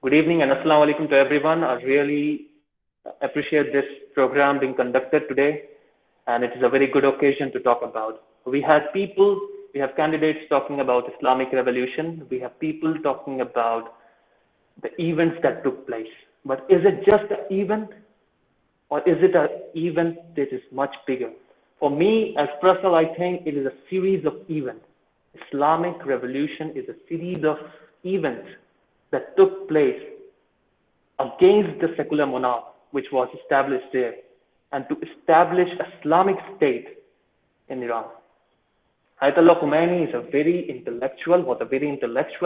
Good evening and assalamu alaikum to everyone. I really appreciate this program being conducted today, and it is a very good occasion to talk about. We have candidates talking about Islamic revolution. We have people talking about the events that took place. But is it just an event, or is it an event that is much bigger? For me, as personal, I think it is a series of events. Islamic revolution is a series of events that took place against the secular monarch which was established there and to establish Islamic State in Iran. Ayatollah Khomeini was a very intellectual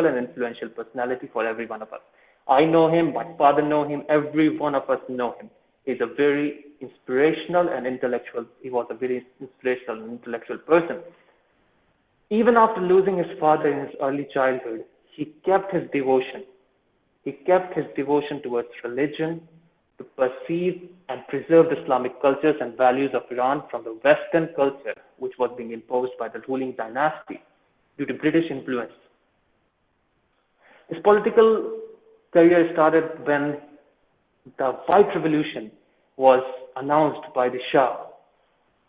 and influential personality for every one of us. I know him, my father know him, every one of us know him. He was a very inspirational and intellectual person. Even after losing his father in his early childhood, he kept his devotion. He kept his devotion towards religion, to perceive and preserve the Islamic cultures and values of Iran from the Western culture, which was being imposed by the ruling dynasty due to British influence. His political career started when the White Revolution was announced by the Shah,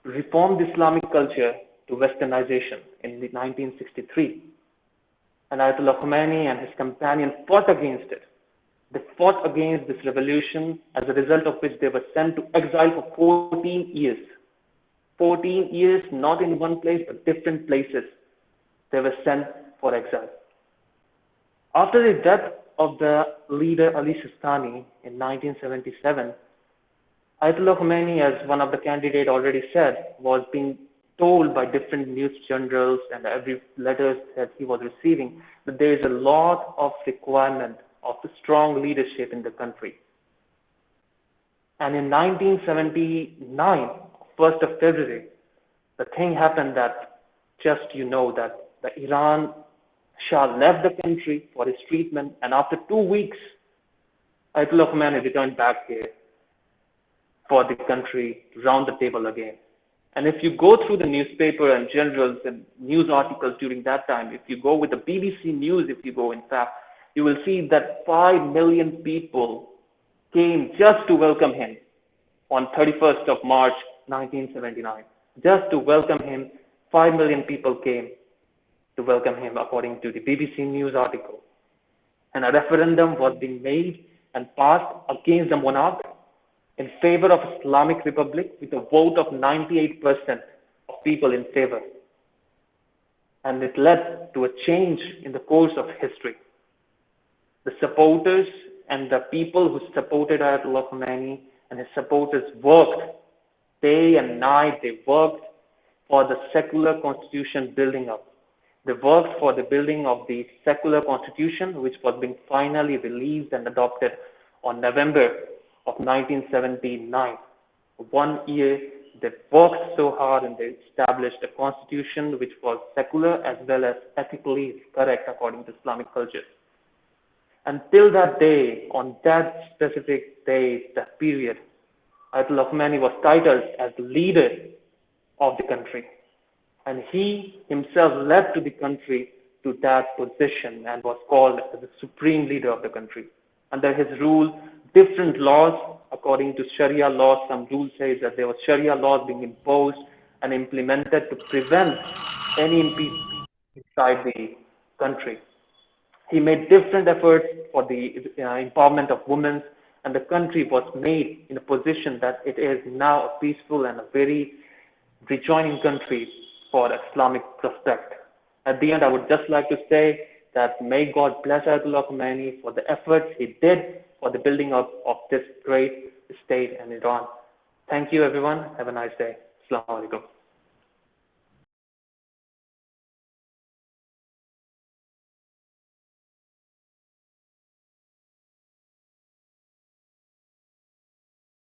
reformed Islamic culture to Westernization in 1963. And Ayatollah Khomeini and his companions fought against it. They fought against this revolution, as a result of which they were sent to exile for 14 years. 14 years, not in one place, but different places. They were sent for exile. After the death of the leader Ali Sistani in 1977, Ayatollah Khomeini, as one of the candidates already said, was being told by different news journals and every letters that he was receiving that there is a lot of requirement of strong leadership in the country. And in 1979, 1st of February, the thing happened that that the Iran Shah left the country for his treatment, and after 2 weeks, Ayatollah Khomeini returned back here for the country to round the table again. And if you go through the newspaper and journals and news articles during that time, if you go with the BBC News, you will see that 5 million people came just to welcome him on 31st of March 1979. Just to welcome him, 5 million people came to welcome him, according to the BBC News article. And a referendum was being made and passed against the monarch in favor of Islamic Republic with a vote of 98% of people in favor. And it led to a change in the course of history. The supporters and the people who supported Ayatollah Khomeini and his supporters worked day and night. They worked for the secular constitution building up. They worked for the building of the secular constitution, which was being finally released and adopted on November of 1979. 1 year, they worked so hard and they established a constitution which was secular as well as ethically correct according to Islamic culture. Until that day, on that specific day, that period, Ayatollah Khomeini was titled as the leader of the country. And he himself led to the country to that position and was called as the supreme leader of the country. Under his rule, different laws, according to Sharia laws, some rules say that there were Sharia laws being imposed and implemented to prevent any impeachment inside the country. He made different efforts for the empowerment of women, and the country was made in a position that it is now a peaceful and a very rejoining country for Islamic prospect. At the end, I would just like to say that may God bless Ayatollah Khomeini for the efforts he did for the building up of this great state in Iran. Thank you, everyone. Have a nice day. Assalamu alaikum.